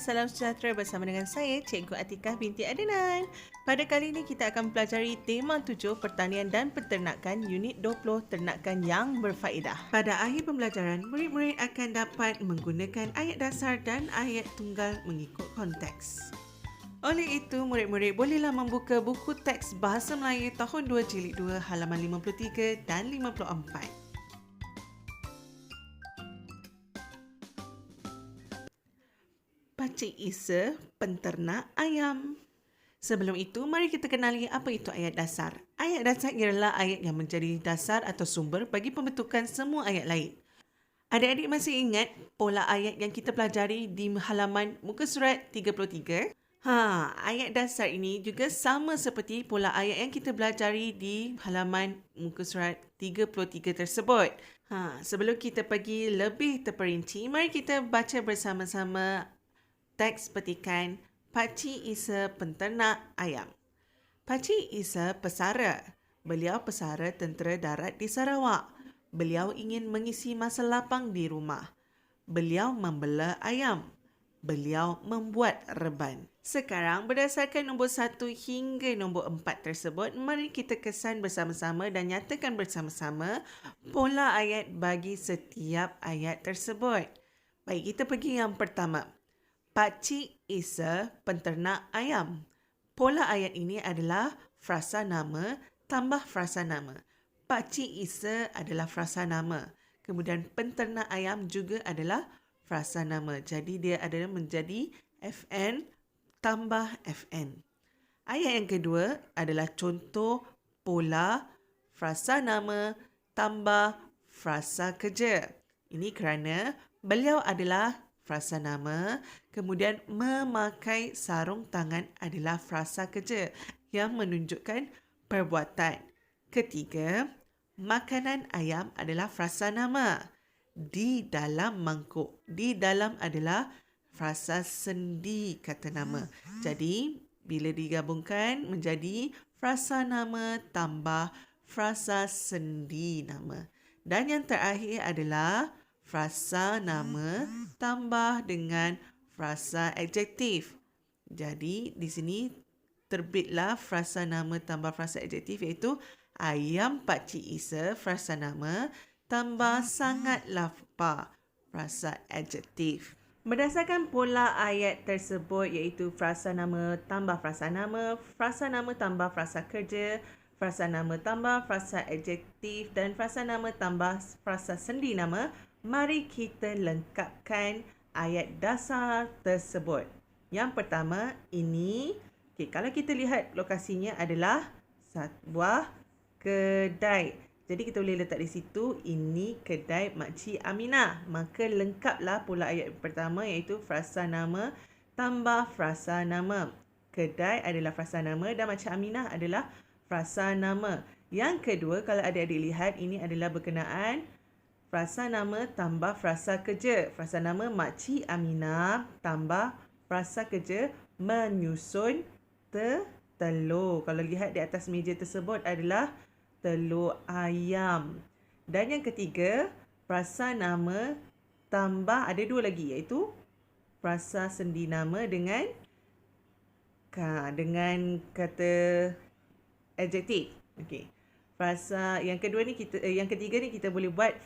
salam sejahtera bersama dengan saya, Cikgu Atikah binti Adenan. Pada kali ini kita akan pelajari tema 7 Pertanian dan Peternakan Unit 20 Ternakan yang Berfaedah. Pada akhir pembelajaran, murid-murid akan dapat menggunakan ayat dasar dan ayat tunggal mengikut konteks. Oleh itu, murid-murid bolehlah membuka buku teks Bahasa Melayu tahun 2 jilid 2 halaman 53 dan 54. Pakcik Isa, penternak ayam. Sebelum itu, mari kita kenali apa itu ayat dasar. Ayat dasar ialah ayat yang menjadi dasar atau sumber bagi pembentukan semua ayat lain. Adik-adik masih ingat pola ayat yang kita pelajari di halaman muka surat 33? Ayat dasar ini juga sama seperti pola ayat yang kita pelajari di halaman muka surat 33 tersebut. Sebelum kita pergi lebih terperinci, mari kita baca bersama-sama teks petikan Pakcik Isa penternak ayam. Pakcik Isa pesara. Beliau pesara tentera darat di Sarawak. Beliau ingin mengisi masa lapang di rumah. Beliau membela ayam. Beliau membuat reban. Sekarang berdasarkan nombor 1 hingga nombor 4 tersebut, mari kita kesan bersama-sama dan nyatakan bersama-sama pola ayat bagi setiap ayat tersebut. Baik, kita pergi yang pertama. Pakcik Isa penternak ayam. Pola ayat ini adalah frasa nama tambah frasa nama. Pakcik Isa adalah frasa nama. Kemudian penternak ayam juga adalah frasa nama. Jadi dia adalah menjadi FN tambah FN. Ayat yang kedua adalah contoh pola frasa nama tambah frasa kerja. Ini kerana beliau adalah frasa nama, kemudian memakai sarung tangan adalah frasa kerja yang menunjukkan perbuatan. Ketiga, makanan ayam adalah frasa nama. Di dalam mangkuk. Di dalam adalah frasa sendi kata nama. Jadi, bila digabungkan menjadi frasa nama tambah frasa sendi nama. Dan yang terakhir adalah frasa nama tambah dengan frasa adjektif. Jadi, di sini terbitlah frasa nama tambah frasa adjektif iaitu ayam Pakcik Isa, frasa nama, tambah sangat lapar, frasa adjektif. Berdasarkan pola ayat tersebut iaitu frasa nama tambah frasa nama tambah frasa kerja, frasa nama tambah frasa adjektif dan frasa nama tambah frasa sendi nama, mari kita lengkapkan ayat dasar tersebut. Yang pertama, ini, kalau kita lihat lokasinya adalah sebuah kedai. Jadi kita boleh letak di situ, ini kedai Makcik Aminah. Maka lengkaplah pola ayat pertama iaitu frasa nama tambah frasa nama. Kedai adalah frasa nama dan Makcik Aminah adalah frasa nama. Yang kedua, kalau adik-adik lihat, ini adalah berkenaan frasa nama tambah frasa kerja. Frasa nama Makcik Aminah tambah frasa kerja menyusun telur. Kalau lihat di atas meja tersebut adalah telur ayam. Dan yang ketiga, frasa nama tambah ada dua lagi iaitu frasa sendi nama dengan kata adjektif. Okey. Frasa yang ketiga ni kita boleh buat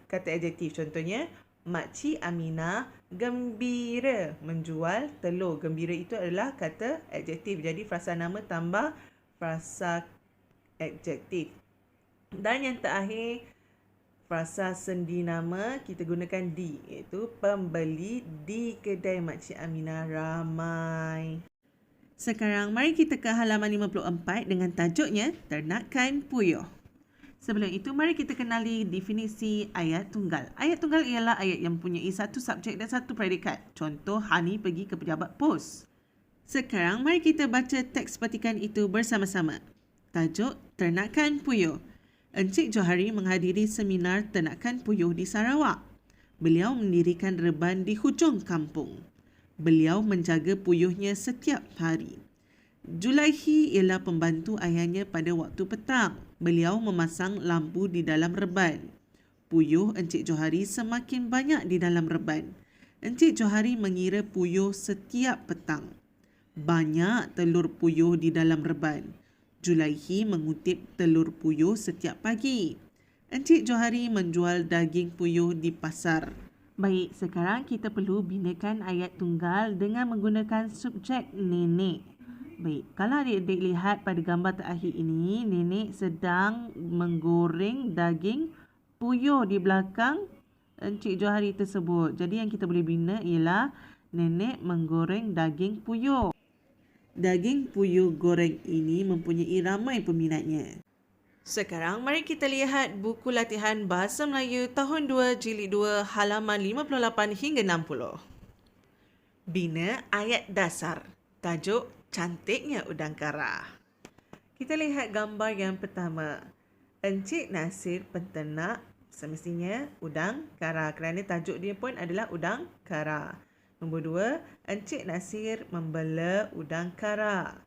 kata adjektif. Contohnya, Makcik Aminah gembira menjual telur. Gembira itu adalah kata adjektif. Jadi frasa nama tambah frasa adjektif. Dan yang terakhir, frasa sendi nama kita gunakan di, iaitu pembeli di kedai Makcik Aminah ramai. Sekarang mari kita ke halaman 54 dengan tajuknya Ternakan Puyuh. Sebelum itu, mari kita kenali definisi ayat tunggal. Ayat tunggal ialah ayat yang mempunyai satu subjek dan satu predikat. Contoh, Hani pergi ke pejabat pos. Sekarang, mari kita baca teks petikan itu bersama-sama. Tajuk, Ternakan Puyuh. Encik Johari menghadiri seminar ternakan puyuh di Sarawak. Beliau mendirikan reban di hujung kampung. Beliau menjaga puyuhnya setiap hari. Julaihi ialah pembantu ayahnya pada waktu petang. Beliau memasang lampu di dalam reban. Puyuh Encik Johari semakin banyak di dalam reban. Encik Johari mengira puyuh setiap petang. Banyak telur puyuh di dalam reban. Julaihi mengutip telur puyuh setiap pagi. Encik Johari menjual daging puyuh di pasar. Baik, sekarang kita perlu binakan ayat tunggal dengan menggunakan subjek nenek. Baik, kalau adik-adik lihat pada gambar terakhir ini, nenek sedang menggoreng daging puyuh di belakang Encik Johari tersebut. Jadi yang kita boleh bina ialah nenek menggoreng daging puyuh. Daging puyuh goreng ini mempunyai ramai peminatnya. Sekarang mari kita lihat buku latihan Bahasa Melayu tahun 2 jilid 2 halaman 58 hingga 60. Bina ayat dasar. Tajuk Cantiknya Udang Kara. Kita lihat gambar yang pertama. Encik Nasir penternak semestinya udang kara kerana tajuk dia pun adalah udang kara. Nombor 2, Encik Nasir membela udang kara.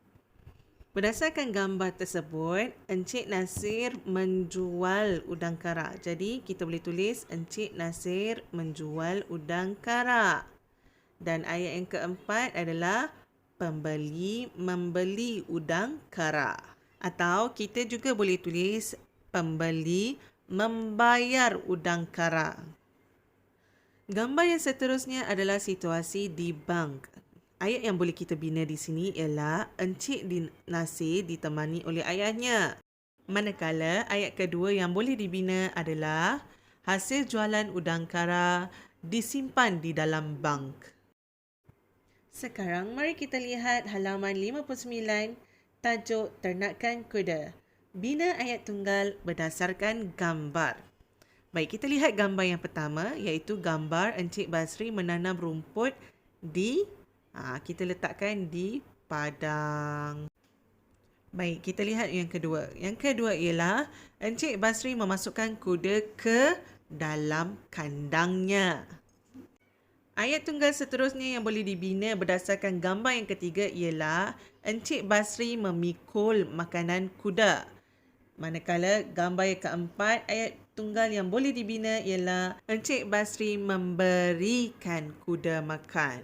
Berdasarkan gambar tersebut, Encik Nasir menjual udang kara. Jadi, kita boleh tulis Encik Nasir menjual udang kara. Dan ayat yang keempat adalah pembeli membeli udang kara. Atau kita juga boleh tulis pembeli membayar udang kara. Gambar yang seterusnya adalah situasi di bank. Ayat yang boleh kita bina di sini ialah Encik Nasir ditemani oleh ayahnya. Manakala ayat kedua yang boleh dibina adalah hasil jualan udang kara disimpan di dalam bank. Sekarang mari kita lihat halaman 59, tajuk Ternakan Kuda. Bina ayat tunggal berdasarkan gambar. Baik, kita lihat gambar yang pertama iaitu gambar Encik Basri menanam rumput kita letakkan di padang. Baik, kita lihat yang kedua. Yang kedua ialah Encik Basri memasukkan kuda ke dalam kandangnya. Ayat tunggal seterusnya yang boleh dibina berdasarkan gambar yang ketiga ialah Encik Basri memikul makanan kuda. Manakala gambar yang keempat, ayat tunggal yang boleh dibina ialah Encik Basri memberikan kuda makan.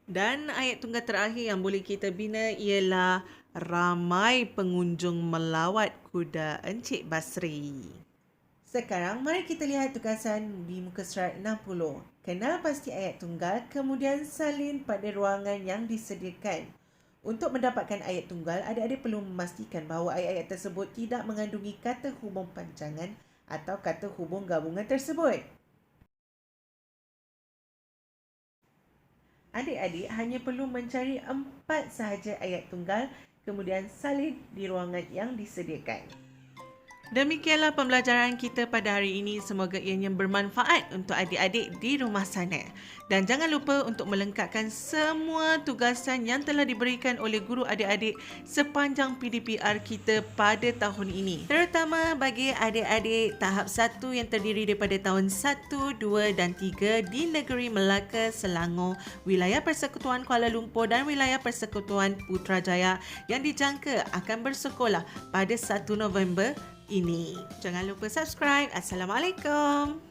Dan ayat tunggal terakhir yang boleh kita bina ialah ramai pengunjung melawat kuda Encik Basri. Sekarang mari kita lihat tugasan di muka surat 60. Kenal pasti ayat tunggal, kemudian salin pada ruangan yang disediakan. Untuk mendapatkan ayat tunggal, adik-adik perlu memastikan bahawa ayat-ayat tersebut tidak mengandungi kata hubung panjangan atau kata hubung gabungan tersebut. Adik-adik hanya perlu mencari 4 sahaja ayat tunggal, kemudian salin di ruangan yang disediakan. Demikianlah pembelajaran kita pada hari ini. Semoga ianya bermanfaat untuk adik-adik di rumah sana. Dan jangan lupa untuk melengkapkan semua tugasan yang telah diberikan oleh guru adik-adik sepanjang PDPR kita pada tahun ini. Terutama bagi adik-adik tahap 1 yang terdiri daripada tahun 1, 2 dan 3 di negeri Melaka, Selangor, wilayah Persekutuan Kuala Lumpur dan wilayah Persekutuan Putrajaya yang dijangka akan bersekolah pada 1 November ini. Jangan lupa subscribe. Assalamualaikum.